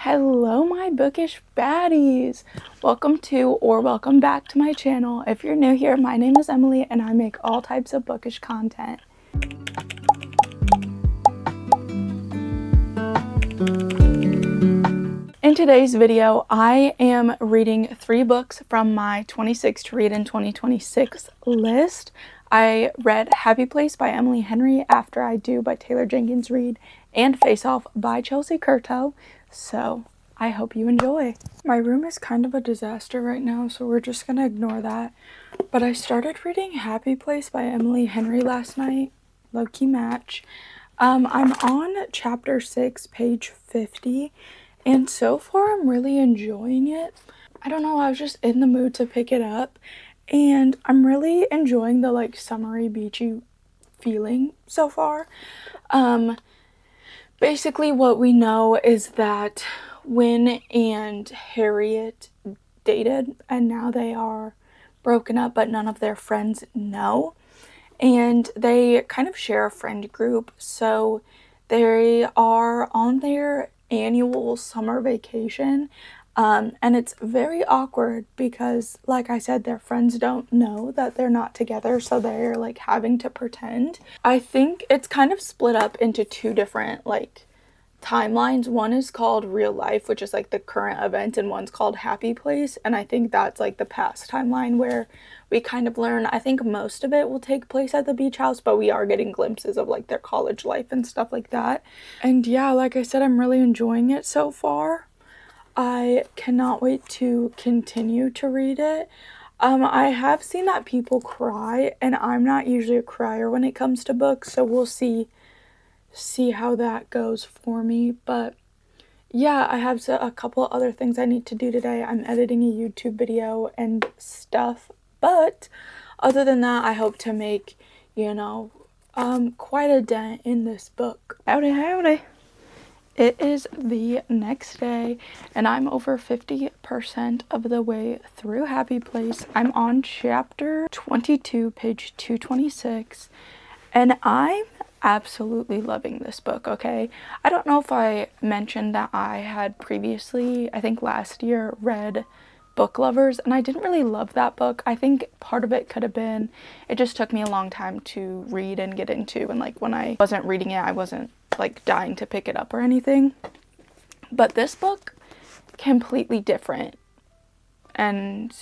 Hello, my bookish baddies! Welcome to or welcome back to my channel. If you're new here, my name is Emily and I make all types of bookish content. In today's video, I am reading 3 books from my 26 to read in 2026 list. I read Happy Place by Emily Henry, After I Do by Taylor Jenkins Reid, and Face Off by Chelsea Curto. So I hope you enjoy. My room is kind of a disaster right now, so we're just gonna ignore that. But I started reading Happy Place by Emily Henry last night. Low-key match. I'm on chapter 6, page 50. And so far, I'm really enjoying it. I don't know, I was just in the mood to pick it up. And I'm really enjoying the summery, beachy feeling so far. Basically what we know is that Wynne and Harriet dated and now they are broken up, but none of their friends know. And they kind of share a friend group, so they are on their annual summer vacation, and it's very awkward because, like I said, their friends don't know that they're not together, so they're having to pretend. I think it's kind of split up into 2 different timelines. One is called real life, which is the current event, and one's called Happy Place, and I think that's the past timeline where we kind of learn. I think most of it will take place at the beach house, but we are getting glimpses of their college life and stuff like that. And yeah, like I said, I'm really enjoying it so far. I cannot wait to continue to read it. I have seen that people cry, and I'm not usually a crier when it comes to books, so we'll see how that goes for me. But yeah, I have a couple of other things I need to do today. I'm editing a YouTube video and stuff, but other than that, I hope to make, quite a dent in this book. Howdy. It is the next day, and I'm over 50% of the way through Happy Place. I'm on chapter 22, page 226, and I'm absolutely loving this book, okay? I don't know if I mentioned that I had previously, I think last year, read Book Lovers, and I didn't really love that book. I think part of it could have been it just took me a long time to read and get into, and when I wasn't reading it, I wasn't dying to pick it up or anything. But this book, completely different, and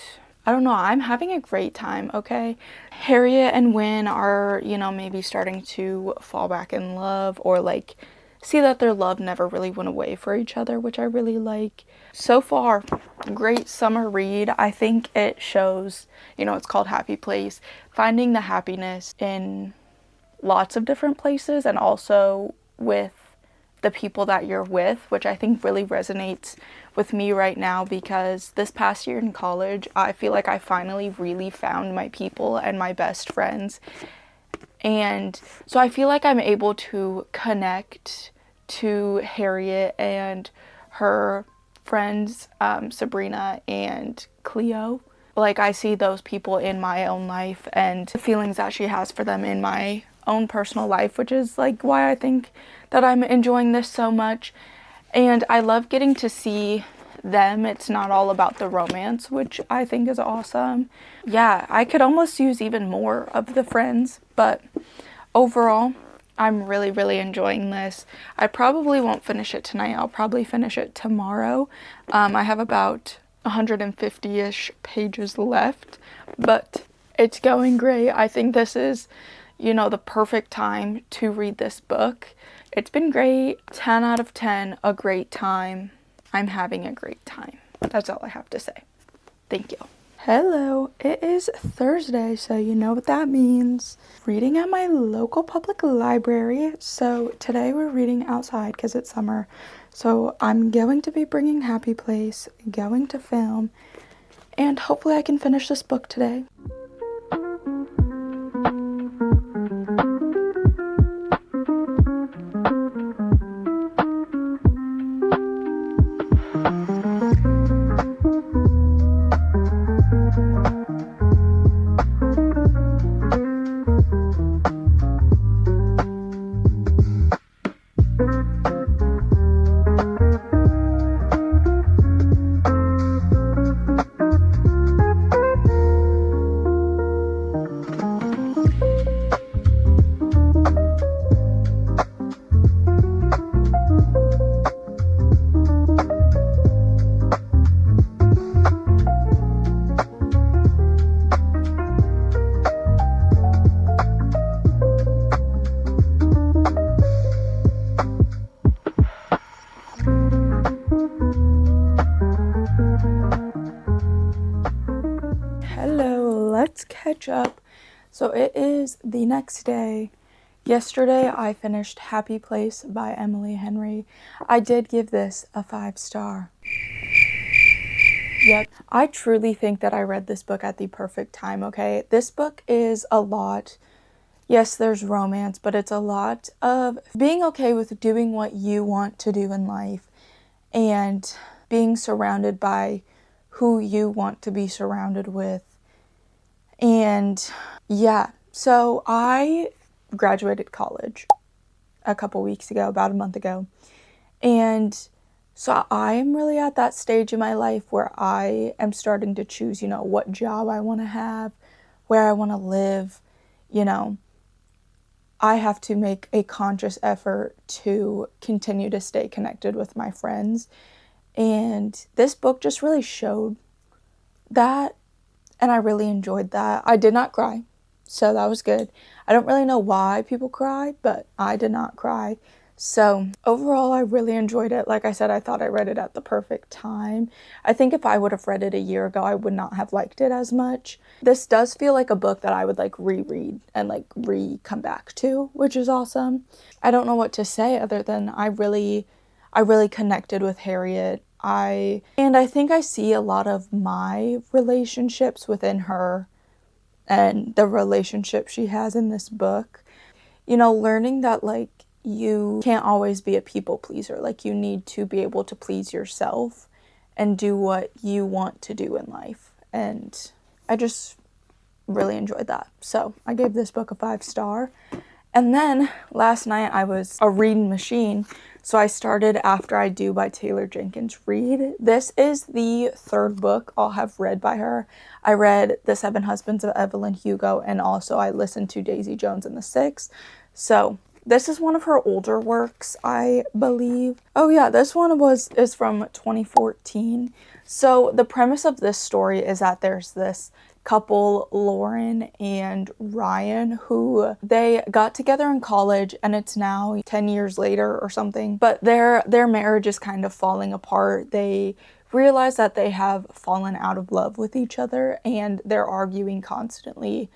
I don't know, I'm having a great time, okay? Harriet and Wynne are, maybe starting to fall back in love, or see that their love never really went away for each other, which I really like. So far, great summer read. I think it shows, it's called Happy Place, finding the happiness in lots of different places, and also with the people that you're with, which I think really resonates with me right now, because this past year in college, I feel like I finally really found my people and my best friends. And so I feel like I'm able to connect to Harriet and her friends, Sabrina and Cleo. I see those people in my own life and the feelings that she has for them in my own personal life, which is why I think that I'm enjoying this so much. And I love getting to see them. It's not all about the romance, which I think is awesome. Yeah, I could almost use even more of the friends, but overall, I'm really, really enjoying this. I probably won't finish it tonight. I'll probably finish it tomorrow. I have about 150-ish pages left, but it's going great. I think this is, the perfect time to read this book. It's been great. 10 out of 10, a great time. I'm having a great time. That's all I have to say. Thank you. Hello, it is Thursday, so you know what that means. Reading at my local public library. So today we're reading outside because it's summer. So I'm going to be bringing Happy Place, going to film, and hopefully I can finish this book today. catch up. So it is the next day. Yesterday I finished Happy Place by Emily Henry. I did give this a 5-star. Yep. I truly think that I read this book at the perfect time, okay? This book is a lot. Yes, there's romance, but it's a lot of being okay with doing what you want to do in life and being surrounded by who you want to be surrounded with. And yeah, so I graduated college a couple weeks ago, about a month ago. And so I am really at that stage in my life where I am starting to choose, what job I want to have, where I want to live. I have to make a conscious effort to continue to stay connected with my friends. And this book just really showed that, and I really enjoyed that. I did not cry, so that was good. I don't really know why people cry, but I did not cry. So overall, I really enjoyed it. Like I said, I thought I read it at the perfect time. I think if I would have read it a year ago, I would not have liked it as much. This does feel like a book that I would reread and come back to, which is awesome. I don't know what to say other than I really connected with Harriet. I think I see a lot of my relationships within her and the relationship she has in this book. Learning that you can't always be a people pleaser. You need to be able to please yourself and do what you want to do in life. And I just really enjoyed that. So I gave this book a 5-star. And then last night I was a reading machine. So I started After I Do by Taylor Jenkins Reid. This is the 3rd book I'll have read by her. I read The 7 Husbands of Evelyn Hugo, and also I listened to Daisy Jones and the Six. So this is one of her older works, I believe. Oh yeah, this one is from 2014. So the premise of this story is that there's this couple, Lauren and Ryan, who they got together in college, and it's now 10 years later or something, but their marriage is kind of falling apart. They realize that they have fallen out of love with each other, and they're arguing constantly.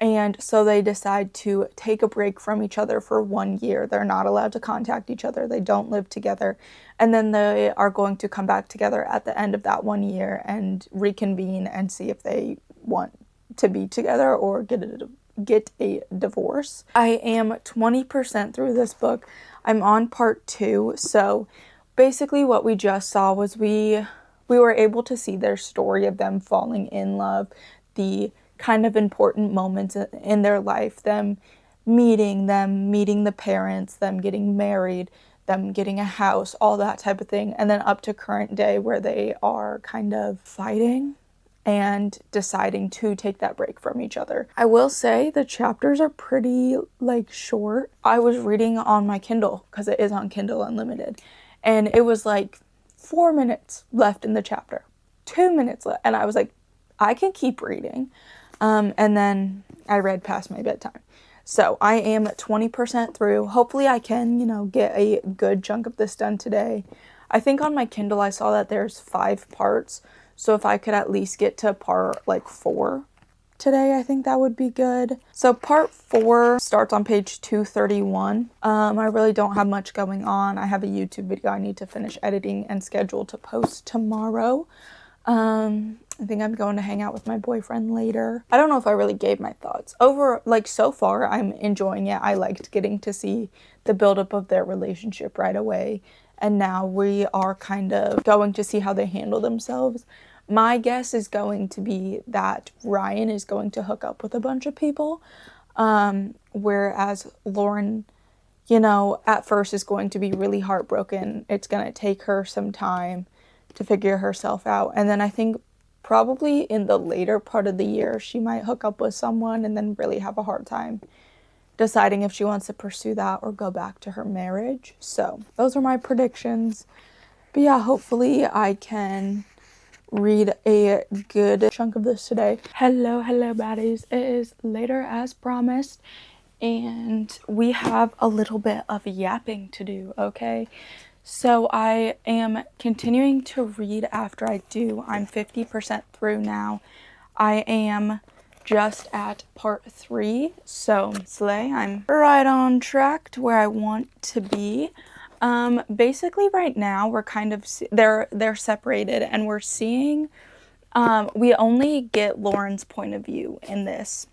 And so they decide to take a break from each other for 1 year. They're not allowed to contact each other. They don't live together. And then they are going to come back together at the end of that 1 year and reconvene and see if they want to be together or get a divorce. I am 20% through this book. I'm on part 2. So basically what we just saw was we were able to see their story of them falling in love, the kind of important moments in their life, them meeting the parents, them getting married, them getting a house, all that type of thing, and then up to current day where they are kind of fighting and deciding to take that break from each other. I will say the chapters are pretty short. I was reading on my Kindle because it is on Kindle Unlimited, and it was 4 minutes left in the chapter, 2 minutes left, and I was like, I can keep reading. And then I read past my bedtime. So I am 20% through. Hopefully I can, get a good chunk of this done today. I think on my Kindle I saw that there's 5 parts. So if I could at least get to part 4 today, I think that would be good. So part 4 starts on page 231. I really don't have much going on. I have a YouTube video I need to finish editing and schedule to post tomorrow. I think I'm going to hang out with my boyfriend later. I don't know if I really gave my thoughts. So far, I'm enjoying it. I liked getting to see the buildup of their relationship right away. And now we are kind of going to see how they handle themselves. My guess is going to be that Ryan is going to hook up with a bunch of people. Whereas Lauren, at first is going to be really heartbroken. It's going to take her some time to figure herself out. And then I think probably in the later part of the year, she might hook up with someone and then really have a hard time deciding if she wants to pursue that or go back to her marriage. So those are my predictions. But yeah, hopefully I can read a good chunk of this today. Hello baddies. It is later as promised, and we have a little bit of yapping to do, okay? So I am continuing to read After I Do. I'm 50% through now. I am just at part 3, so slay, I'm right on track to where I want to be. Basically right now we're kind of, they're separated, and we're seeing, we only get Lauren's point of view in this,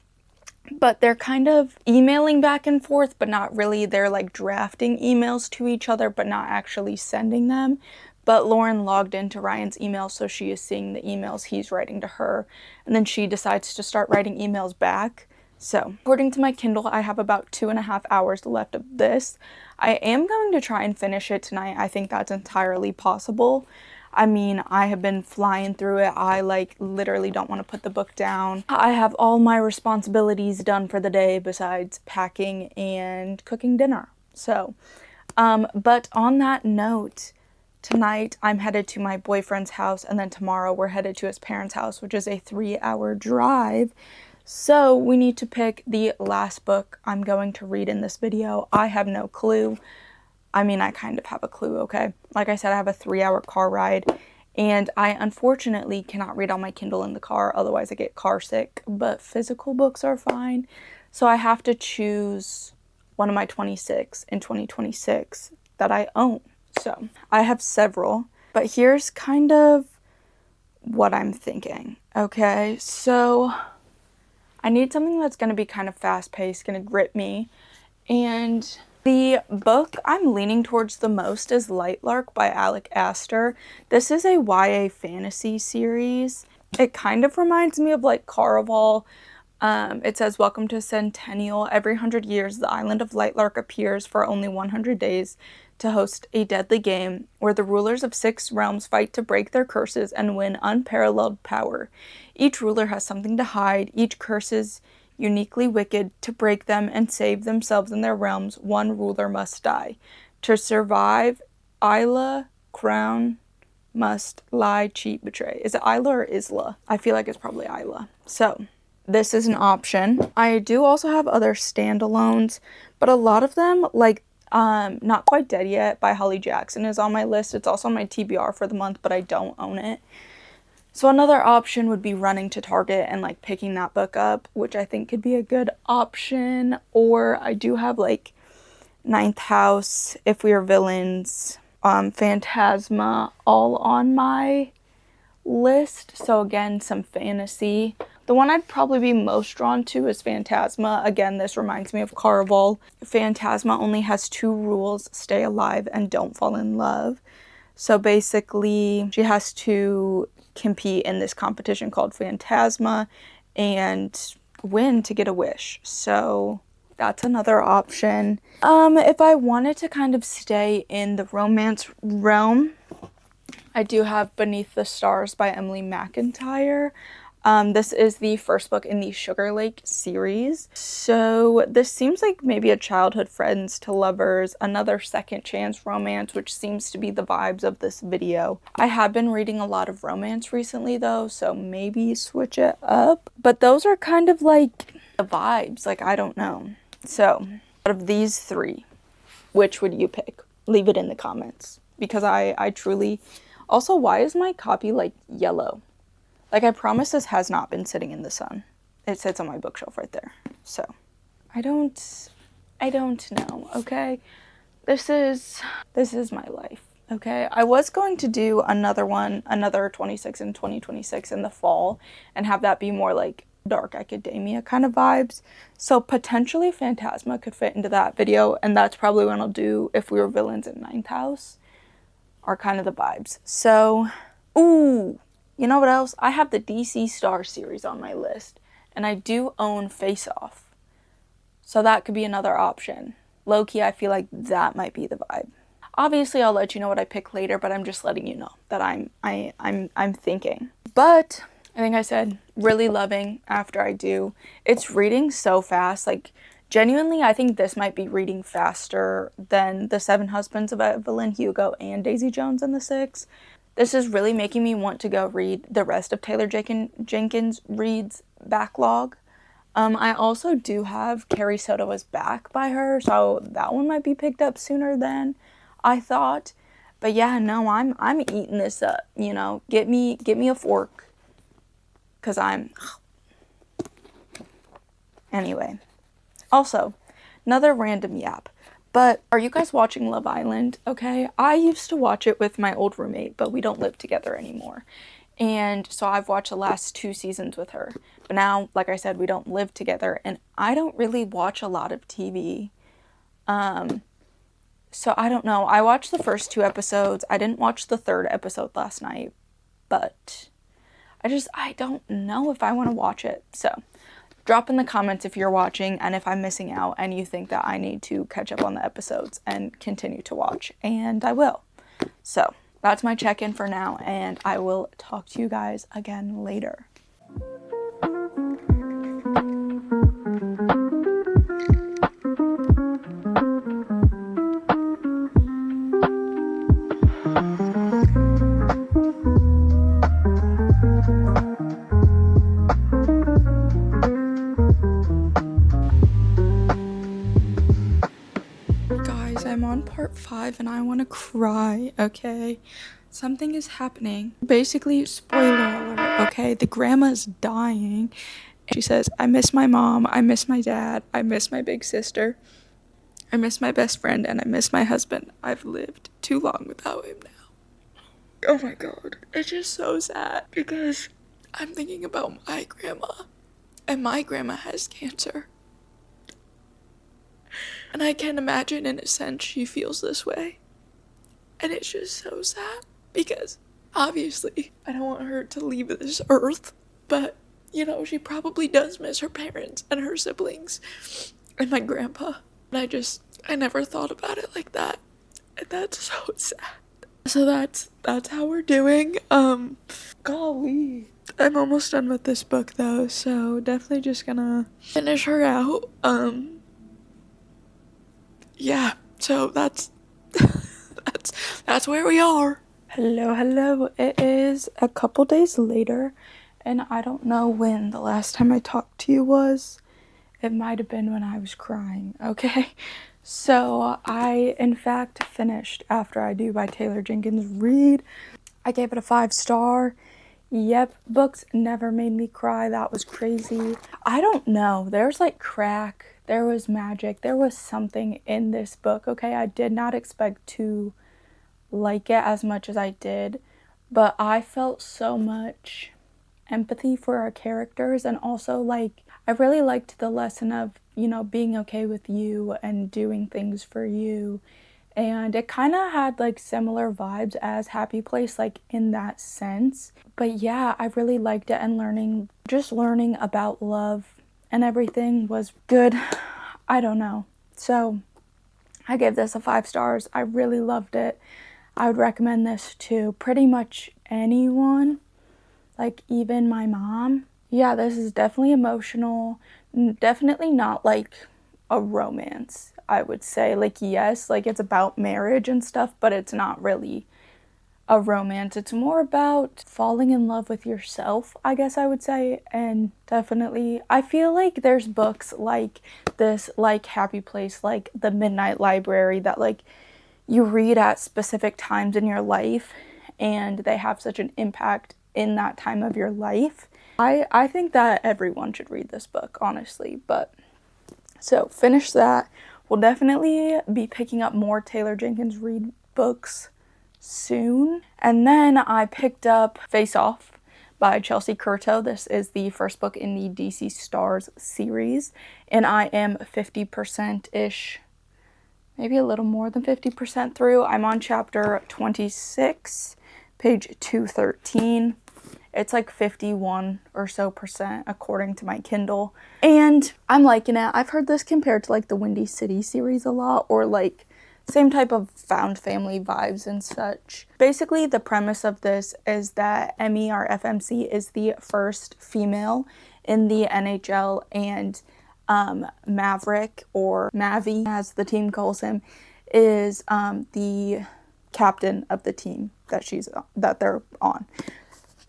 but they're kind of emailing back and forth, but not really. They're like drafting emails to each other, but not actually sending them. But Lauren logged into Ryan's email, so she is seeing the emails he's writing to her, and then she decides to start writing emails back. So, according to my Kindle, I have about 2.5 hours left of this. I am going to try and finish it tonight. I think that's entirely possible. I mean, I have been flying through it. I like literally don't want to put the book down. I have all my responsibilities done for the day besides packing and cooking dinner. So, but on that note, tonight I'm headed to my boyfriend's house, and then tomorrow we're headed to his parents' house, which is a 3-hour drive. So we need to pick the last book I'm going to read in this video. I have no clue. I mean, I kind of have a clue, okay? Like I said, I have a 3-hour car ride, and I unfortunately cannot read on my Kindle in the car, otherwise I get car sick, but physical books are fine. So I have to choose one of my 26 in 2026 that I own. So I have several, but here's kind of what I'm thinking, okay? So I need something that's going to be kind of fast-paced, going to grip me, and the book I'm leaning towards the most is Lightlark by Alec Astor. This is a YA fantasy series. It kind of reminds me of like Caraval. It says, welcome to Centennial. Every 100 years, the island of Lightlark appears for only 100 days to host a deadly game where the rulers of 6 realms fight to break their curses and win unparalleled power. Each ruler has something to hide. Each curse is uniquely wicked. To break them and save themselves and their realms, one ruler must die. To survive, Isla, crown, must lie, cheat, betray. Is it Isla or Isla? I feel like it's probably Isla. So this is an option. I do also have other standalones, but a lot of them, like Not Quite Dead Yet by Holly Jackson is on my list. It's also on my TBR for the month, but I don't own it. So another option would be running to Target and like picking that book up, which I think could be a good option. Or I do have like Ninth House, If We Are Villains, Phantasma, all on my list. So again, some fantasy. The one I'd probably be most drawn to is Phantasma. Again, this reminds me of Caraval. Phantasma only has 2 rules: stay alive and don't fall in love. So basically, she has to compete in this competition called Phantasma and win to get a wish. So that's another option. If I wanted to kind of stay in the romance realm, I do have Beneath the Stars by Emily McIntyre. This is the first book in the Sugar Lake series. So this seems like maybe a childhood friends to lovers, another second chance romance, which seems to be the vibes of this video. I have been reading a lot of romance recently though, so maybe switch it up. But those are kind of like the vibes, like I don't know. So out of these 3, which would you pick? Leave it in the comments, because I truly... Also, why is my copy like yellow? Like, I promise this has not been sitting in the sun. It sits on my bookshelf right there. So, I don't know, okay? This is my life, okay? I was going to do another 26 in 2026 in the fall, and have that be more like dark academia kind of vibes. So, potentially Phantasma could fit into that video, and that's probably when I'll do If We Were Villains in Ninth House, are kind of the vibes. So, ooh, you know what else? I have the DC Star series on my list, and I do own Face Off. So that could be another option. Low-key, I feel like that might be the vibe. Obviously, I'll let you know what I pick later, but I'm just letting you know that I'm thinking. But I think I said really loving after I do. It's reading so fast, like genuinely, I think this might be reading faster than The 7 Husbands of Evelyn Hugo and Daisy Jones and the Six. This is really making me want to go read the rest of Taylor Jenkins Reid's backlog. I also do have Carrie Soto Is Back by her, so that one might be picked up sooner than I thought. But yeah, no, I'm eating this up, you know. Get me a fork. because anyway. Also, another random yap. But are you guys watching Love Island? Okay, I used to watch it with my old roommate, but we don't live together anymore. And so I've watched the last 2 seasons with her. But now, like I said, we don't live together, and I don't really watch a lot of TV. So I don't know. I watched the first 2 episodes. I didn't watch the 3rd episode last night, but I don't know if I want to watch it. So drop in the comments if you're watching and if I'm missing out and you think that I need to catch up on the episodes and continue to watch, and I will. So that's my check-in for now, and I will talk to you guys again later. Guys, I'm on part 5 and I want to cry, okay? Something is happening. Basically, spoiler alert, okay? The grandma's dying. She says, I miss my mom, I miss my dad, I miss my big sister, I miss my best friend, and I miss my husband. I've lived too long without him now. Oh my god. It's just so sad because I'm thinking about my grandma, and my grandma has cancer. And I can imagine, in a sense, she feels this way. And it's just so sad because, obviously, I don't want her to leave this earth. But, you know, she probably does miss her parents and her siblings and my grandpa. And I never thought about it like that. And that's so sad. So that's how we're doing. Golly. I'm almost done with this book, though. So definitely just gonna finish her out. Yeah, so that's where we are. Hello. It is a couple days later, and I don't know when the last time I talked to you was. It might have been when I was crying, okay? So I, in fact, finished After I Do by Taylor Jenkins Reid. I gave it a 5-star. Yep, books never made me cry. That was crazy. I don't know. There's like crack. There was magic. There was something in this book, okay? I did not expect to like it as much as I did, but I felt so much empathy for our characters, and also, like, I really liked the lesson of, you know, being okay with you and doing things for you, and it kind of had, like, similar vibes as Happy Place, like, in that sense. But yeah, I really liked it, and learning about love and everything was good. I don't know. So I gave this a 5 stars. I really loved it. I would recommend this to pretty much anyone, like even my mom. Yeah, this is definitely emotional. Definitely not like a romance, I would say. Like, yes, like it's about marriage and stuff, but it's not really a romance. It's more about falling in love with yourself, I guess I would say. And definitely, I feel like there's books like this, like Happy Place, like The Midnight Library, that like you read at specific times in your life and they have such an impact in that time of your life. I think that everyone should read this book, honestly. But so finish that. We'll definitely be picking up more Taylor Jenkins Reid books soon. And then I picked up Face Off by Chelsea Curto. This is the first book in the DC Stars series, and I am 50%-ish, maybe a little more than 50% through. I'm on chapter 26, page 213. It's like 51 or so percent according to my Kindle, and I'm liking it. I've heard this compared to like the Windy City series a lot, or like same type of found family vibes and such. Basically, the premise of this is that Emmy, our FMC, is the first female in the NHL, and Maverick, or Mavi as the team calls him, is the captain of the team that they're on.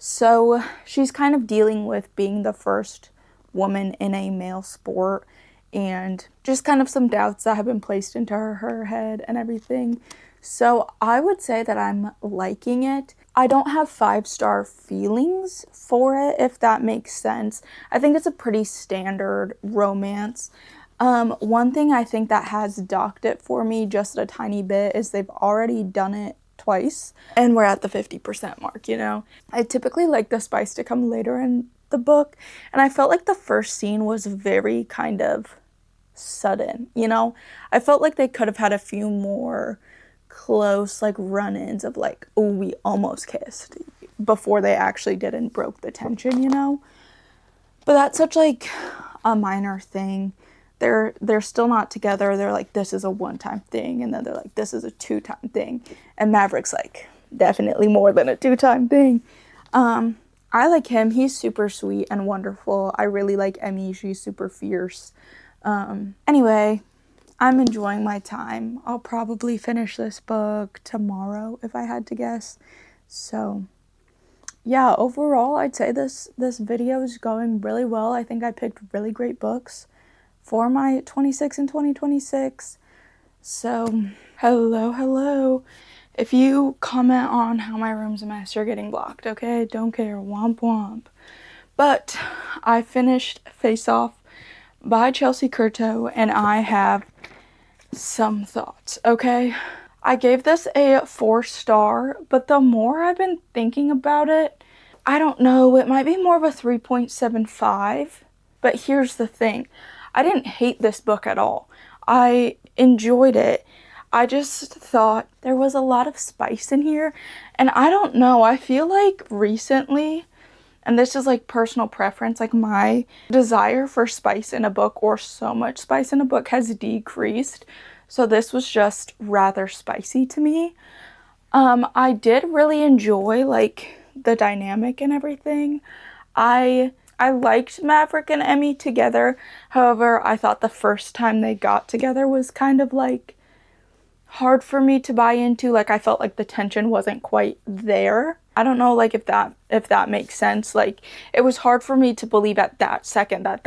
So she's kind of dealing with being the first woman in a male sport, and just kind of some doubts that have been placed into her head and everything. So I would say that I'm liking it. I don't have 5-star feelings for it, if that makes sense. I think it's a pretty standard romance. One thing I think that has docked it for me just a tiny bit is they've already done it twice, and we're at the 50% mark, you know? I typically like the spice to come later in the book, and I felt like the first scene was very kind of sudden, you know? I felt like they could have had a few more close, like, run-ins of, like, oh, we almost kissed, before they actually did and broke the tension, you know? But that's such, like, a minor thing. They're still not together. They're like, this is a one-time thing, and then they're like, this is a two-time thing. And Maverick's like, definitely more than a two-time thing. I like him. He's super sweet and wonderful. I really like Emmy. She's super fierce. Anyway, I'm enjoying my time. I'll probably finish this book tomorrow if I had to guess. So yeah, overall, I'd say this video is going really well. I think I picked really great books for my 26 and 2026. So, hello. If you comment on how my room's a mess, you're getting blocked, okay? Don't care, womp womp. But I finished Face Off by Chelsea Curto, and I have some thoughts, okay? I gave this a 4-star, but the more I've been thinking about it, I don't know, it might be more of a 3.75. But here's the thing. I didn't hate this book at all. I enjoyed it. I just thought there was a lot of spice in here. And I don't know, I feel like recently, and this is like personal preference, like my desire for spice in a book, or so much spice in a book, has decreased. So this was just rather spicy to me. I did really enjoy like the dynamic and everything. I liked Maverick and Emmy together. However, I thought the first time they got together was kind of like hard for me to buy into. Like, I felt like the tension wasn't quite there. I don't know, like, if that makes sense. Like, it was hard for me to believe at that second that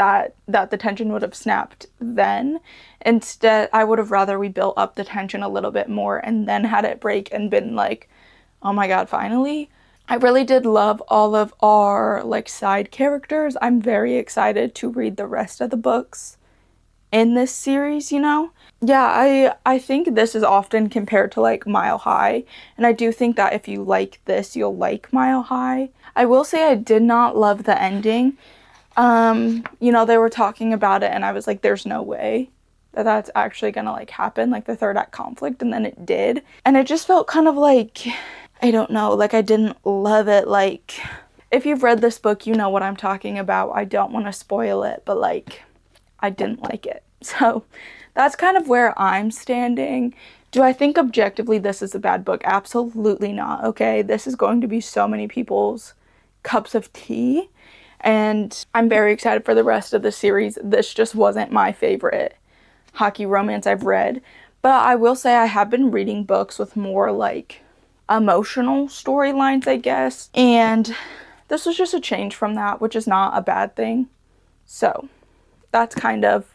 the tension would have snapped then. Instead, I would have rather we built up the tension a little bit more and then had it break and been like, oh my god, finally. I really did love all of our, like, side characters. I'm very excited to read the rest of the books in this series, you know? Yeah, I think this is often compared to, like, Mile High, and I do think that if you like this, you'll like Mile High. I will say I did not love the ending. You know, they were talking about it, and I was like, there's no way that that's actually gonna, like, happen, like, the third act conflict, and then it did. And it just felt kind of like, I don't know, like, I didn't love it. Like, if you've read this book, you know what I'm talking about. I don't want to spoil it, but, like, I didn't like it. So that's kind of where I'm standing. Do I think objectively this is a bad book? Absolutely not, okay? This is going to be so many people's cups of tea, and I'm very excited for the rest of the series. This just wasn't my favorite hockey romance I've read, but I will say I have been reading books with more, like, emotional storylines, I guess, and this was just a change from that, which is not a bad thing. So that's kind of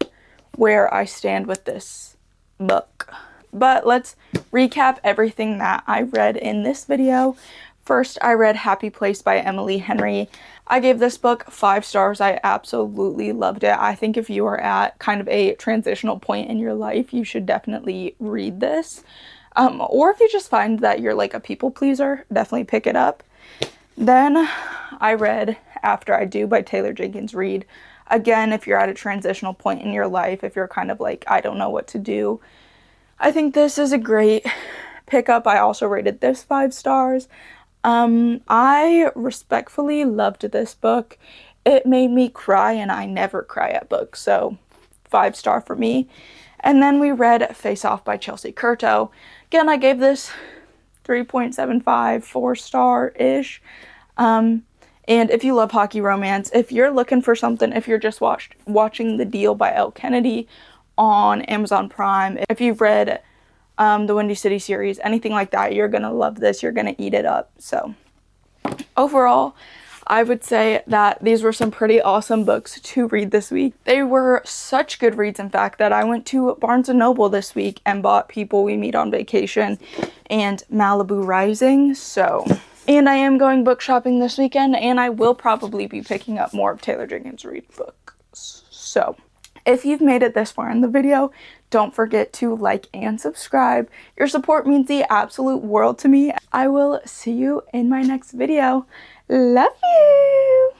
where I stand with this book. But let's recap everything that I read in this video. First, I read Happy Place by Emily Henry. I gave this book 5 stars. I absolutely loved it. I think if you are at kind of a transitional point in your life, you should definitely read this. Or if you just find that you're like a people pleaser, definitely pick it up. Then I read After I Do by Taylor Jenkins Reid. Again, if you're at a transitional point in your life, if you're kind of like, I don't know what to do, I think this is a great pickup. I also rated this 5 stars. I respectfully loved this book. It made me cry, and I never cry at books, so 5-star for me. And then we read Face Off by Chelsea Curto. Again, I gave this 3.75, 4-star-ish. And if you love hockey romance, if you're looking for something, if you're just watching The Deal by Elle Kennedy on Amazon Prime, if you've read the Windy City series, anything like that, you're gonna love this. You're gonna eat it up. So overall, I would say that these were some pretty awesome books to read this week. They were such good reads, in fact, that I went to Barnes & Noble this week and bought People We Meet on Vacation and Malibu Rising. And I am going book shopping this weekend, and I will probably be picking up more of Taylor Jenkins Reid books. So if you've made it this far in the video, don't forget to like and subscribe. Your support means the absolute world to me. I will see you in my next video. Love you!